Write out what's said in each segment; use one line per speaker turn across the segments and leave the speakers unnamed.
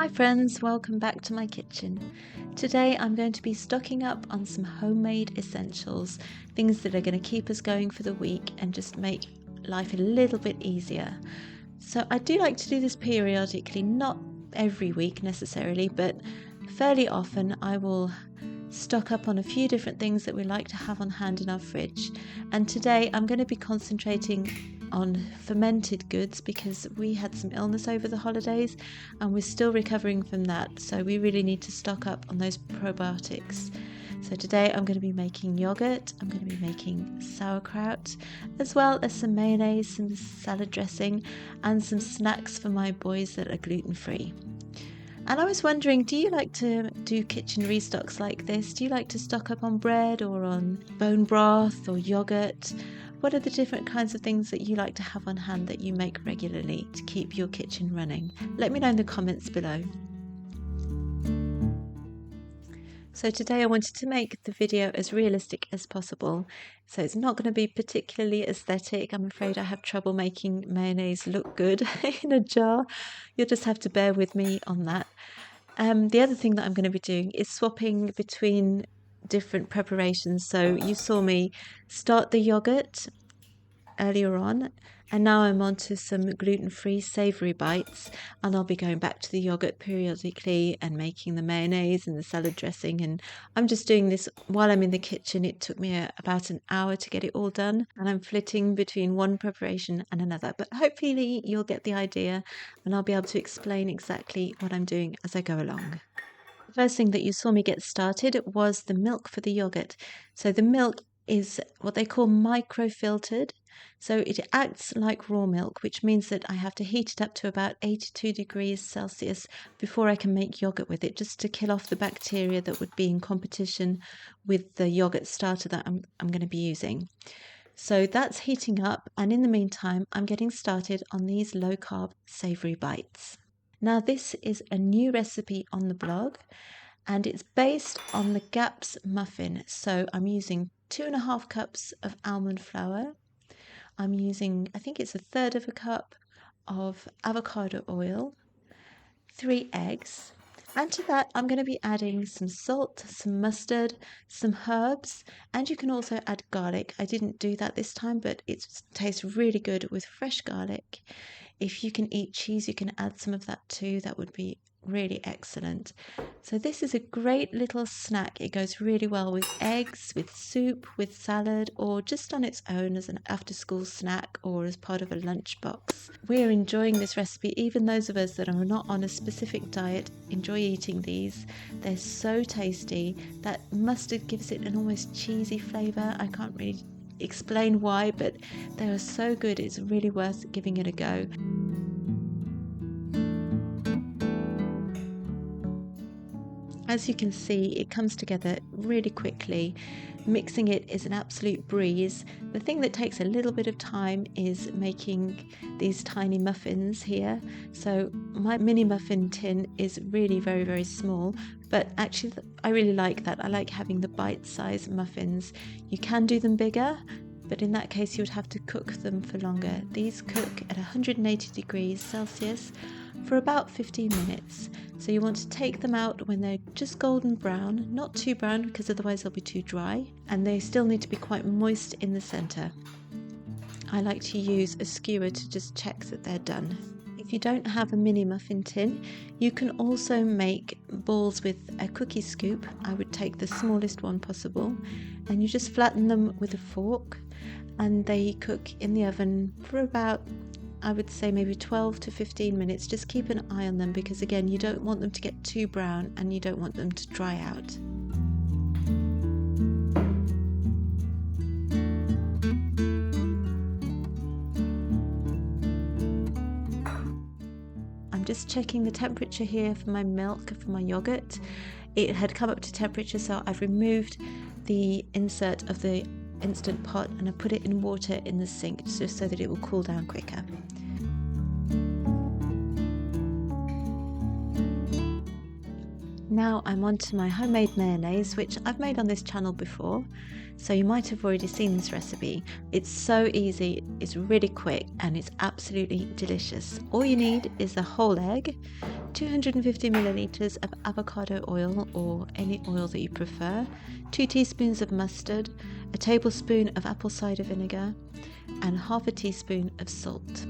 Hi friends, welcome back to my kitchen. Today I'm going to be stocking up on some homemade essentials, things that are going to keep us going for the week and just make life a little bit easier. So I do like to do this periodically, not every week necessarily, but fairly often I will stock up on a few different things that we like to have on hand in our fridge. And today I'm going to be concentrating on fermented goods because we had some illness over the holidays and we're still recovering from that, so we really need to stock up on those probiotics. So today I'm going to be making yogurt, I'm going to be making sauerkraut, as well as some mayonnaise, some salad dressing and some snacks for my boys that are gluten-free. And I was wondering, do you like to do kitchen restocks like this? Do you like to stock up on bread or on bone broth or yogurt? What are the different kinds of things that you like to have on hand that you make regularly to keep your kitchen running? Let me know in the comments below. So today I wanted to make the video as realistic as possible. So it's not going to be particularly aesthetic. I'm afraid I have trouble making mayonnaise look good in a jar. You'll just have to bear with me on that. The other thing that I'm going to be doing is swapping between different preparations. So you saw me start the yogurt earlier on, and now I'm on to some gluten-free savoury bites, and I'll be going back to the yogurt periodically and making the mayonnaise and the salad dressing, and I'm just doing this while I'm in the kitchen. It took me about an hour to get it all done, and I'm flitting between one preparation and another, but hopefully you'll get the idea and I'll be able to explain exactly what I'm doing as I go along. The first thing that you saw me get started was the milk for the yogurt. So the milk is what they call microfiltered. So it acts like raw milk, which means that I have to heat it up to about 82 degrees Celsius before I can make yogurt with it, just to kill off the bacteria that would be in competition with the yogurt starter that I'm going to be using. So that's heating up, and in the meantime I'm getting started on these low-carb savoury bites. Now this is a new recipe on the blog and it's based on the GAPS muffin. So I'm using 2.5 cups of almond flour. I'm using, I think it's 1/3 cup of avocado oil, 3 eggs, and to that I'm going to be adding some salt, some mustard, some herbs, and you can also add garlic. I didn't do that this time, but it tastes really good with fresh garlic. If you can eat cheese, you can add some of that too. That would be really excellent. So this is a great little snack. It goes really well with eggs, with soup, with salad, or just on its own as an after-school snack or as part of a lunchbox. We're enjoying this recipe. Even those of us that are not on a specific diet enjoy eating these. They're so tasty. That mustard gives it an almost cheesy flavour. I can't really explain why, but they are so good. It's really worth giving it a go. As you can see, it comes together really quickly. Mixing it is an absolute breeze. The thing that takes a little bit of time is making these tiny muffins here. So my mini muffin tin is really very, very small, but actually I really like that. I like having the bite-sized muffins. You can do them bigger, but in that case you would have to cook them for longer. These cook at 180 degrees Celsius for about 15 minutes. So you want to take them out when they're just golden brown, not too brown because otherwise they'll be too dry, and they still need to be quite moist in the center. I like to use a skewer to just check that they're done. If you don't have a mini muffin tin, you can also make balls with a cookie scoop. I would take the smallest one possible, and you just flatten them with a fork, and they cook in the oven for about, I would say, maybe 12 to 15 minutes. Just keep an eye on them because again, you don't want them to get too brown and you don't want them to dry out. I'm just checking the temperature here for my milk, for my yogurt. It had come up to temperature, so I've removed the insert of the instant pot and I put it in water in the sink just so that it will cool down quicker. Now I'm on to my homemade mayonnaise, which I've made on this channel before, so you might have already seen this recipe. It's so easy, it's really quick, and it's absolutely delicious. All you need is a whole egg, 250 milliliters of avocado oil or any oil that you prefer, 2 teaspoons of mustard, a tablespoon of apple cider vinegar, and half a teaspoon of salt.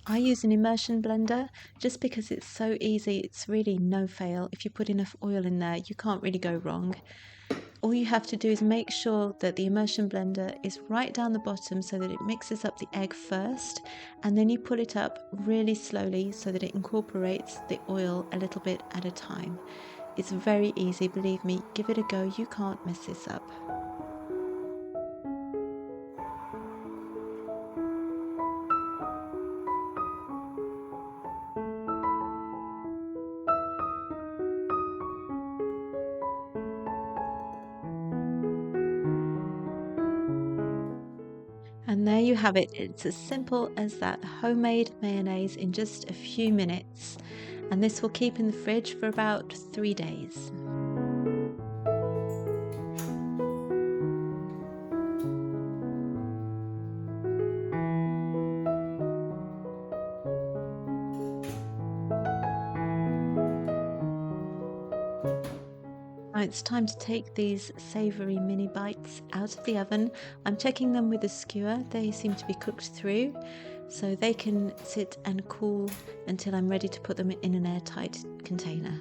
I use an immersion blender just because it's so easy. It's really no fail. If you put enough oil in there, you can't really go wrong. All you have to do is make sure that the immersion blender is right down the bottom so that it mixes up the egg first, and then you pull it up really slowly so that it incorporates the oil a little bit at a time. It's very easy, believe me. Give it a go, you can't mess this up. And there you have it. It's as simple as that, homemade mayonnaise in just a few minutes. And this will keep in the fridge for about 3 days. Now it's time to take these savoury mini bites out of the oven. I'm checking them with a skewer. They seem to be cooked through, so they can sit and cool until I'm ready to put them in an airtight container.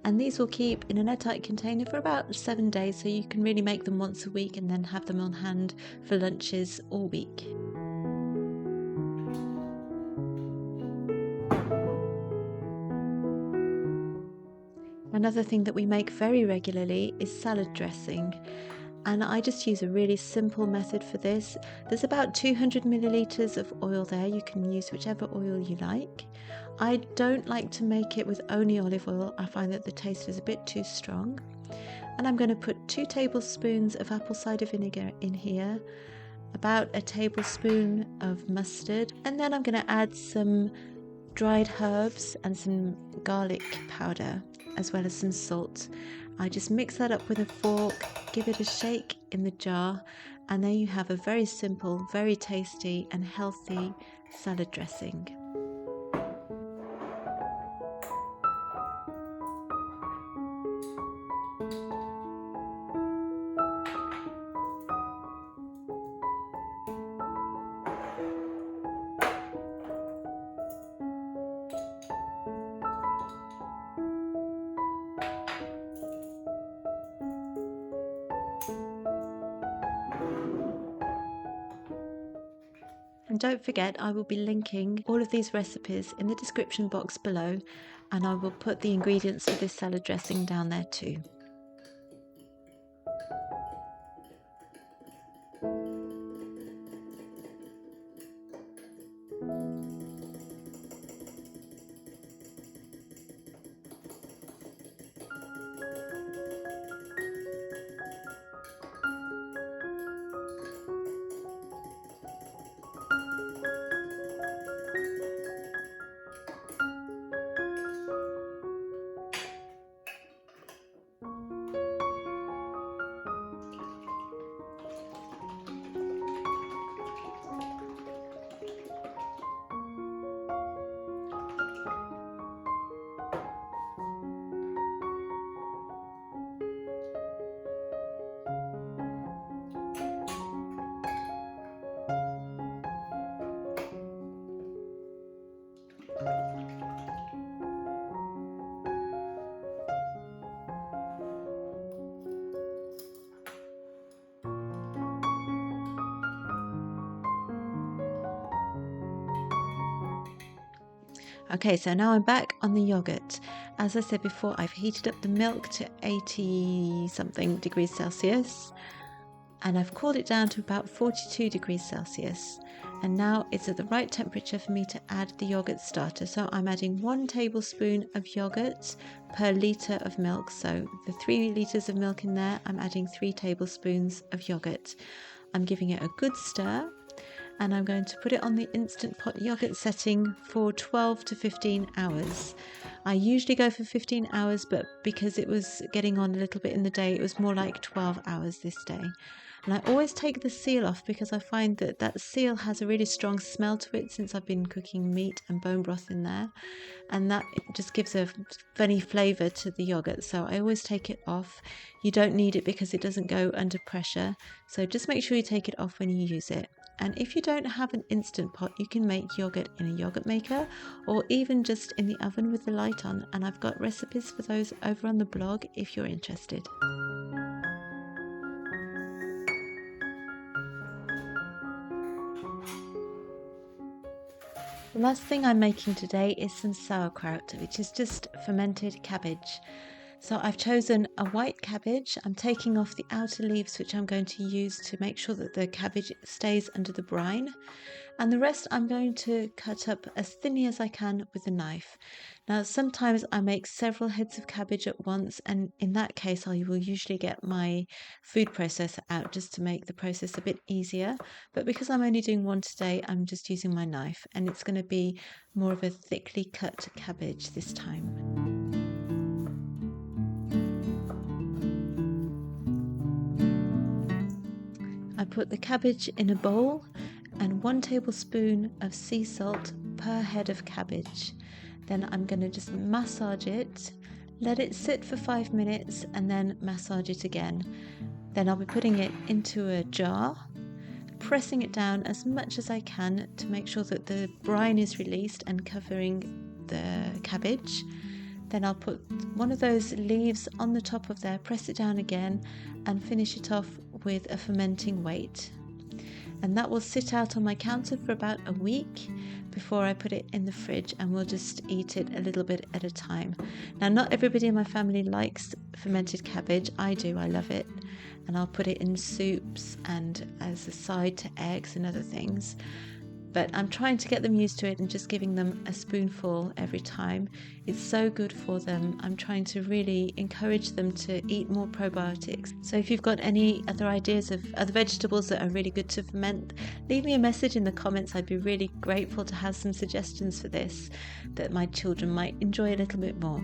And these will keep in an airtight container for about 7 days, so you can really make them once a week and then have them on hand for lunches all week. Another thing that we make very regularly is salad dressing, and I just use a really simple method for this. There's about 200 milliliters of oil there. You can use whichever oil you like. I don't like to make it with only olive oil. I find that the taste is a bit too strong. And I'm going to put 2 tablespoons of apple cider vinegar in here, about a tablespoon of mustard, and then I'm going to add some dried herbs and some garlic powder, as well as some salt. I just mix that up with a fork, give it a shake in the jar, and there you have a very simple, very tasty and healthy salad dressing. And don't forget, I will be linking all of these recipes in the description box below, and I will put the ingredients for this salad dressing down there too. Okay, so now I'm back on the yogurt. As I said before, I've heated up the milk to 80 something degrees Celsius, and I've cooled it down to about 42 degrees Celsius. And now it's at the right temperature for me to add the yogurt starter. So I'm adding 1 tablespoon of yogurt per litre of milk. So the 3 litres of milk in there, I'm adding 3 tablespoons of yogurt. I'm giving it a good stir. and I'm going to put it on the Instant Pot yogurt setting for 12 to 15 hours. I usually go for 15 hours, but because it was getting on a little bit in the day, it was more like 12 hours this day. And I always take the seal off because I find that that seal has a really strong smell to it since I've been cooking meat and bone broth in there. And that just gives a funny flavour to the yogurt. So I always take it off. You don't need it because it doesn't go under pressure. So just make sure you take it off when you use it. And if you don't have an Instant Pot, you can make yogurt in a yogurt maker or even just in the oven with the light on. And I've got recipes for those over on the blog if you're interested. The last thing I'm making today is some sauerkraut, which is just fermented cabbage. So I've chosen a white cabbage. I'm taking off the outer leaves, which I'm going to use to make sure that the cabbage stays under the brine. And the rest I'm going to cut up as thinly as I can with a knife. Now, sometimes I make several heads of cabbage at once, and in that case, I will usually get my food processor out just to make the process a bit easier. But because I'm only doing one today, I'm just using my knife, and it's going to be more of a thickly cut cabbage this time. I put the cabbage in a bowl and 1 tablespoon of sea salt per head of cabbage. Then I'm going to just massage it, let it sit for 5 minutes and then massage it again. Then I'll be putting it into a jar, pressing it down as much as I can to make sure that the brine is released and covering the cabbage. Then I'll put one of those leaves on the top of there, press it down again and finish it off with a fermenting weight. And that will sit out on my counter for about a week before I put it in the fridge, and we'll just eat it a little bit at a time. Now, not everybody in my family likes fermented cabbage. I do, I love it. And I'll put it in soups and as a side to eggs and other things. But I'm trying to get them used to it and just giving them a spoonful every time. It's so good for them. I'm trying to really encourage them to eat more probiotics. So if you've got any other ideas of other vegetables that are really good to ferment, leave me a message in the comments. I'd be really grateful to have some suggestions for this that my children might enjoy a little bit more.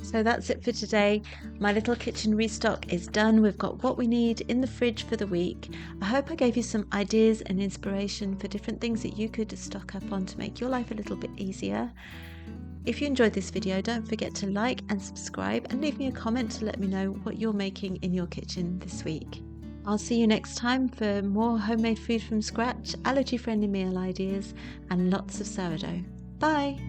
So that's it for today. My little kitchen restock is done. We've got what we need in the fridge for the week. I hope I gave you some ideas and inspiration for different things that you could stock up on to make your life a little bit easier. If you enjoyed this video, don't forget to like and subscribe and leave me a comment to let me know what you're making in your kitchen this week. I'll see you next time for more homemade food from scratch, allergy-friendly meal ideas, and lots of sourdough. Bye!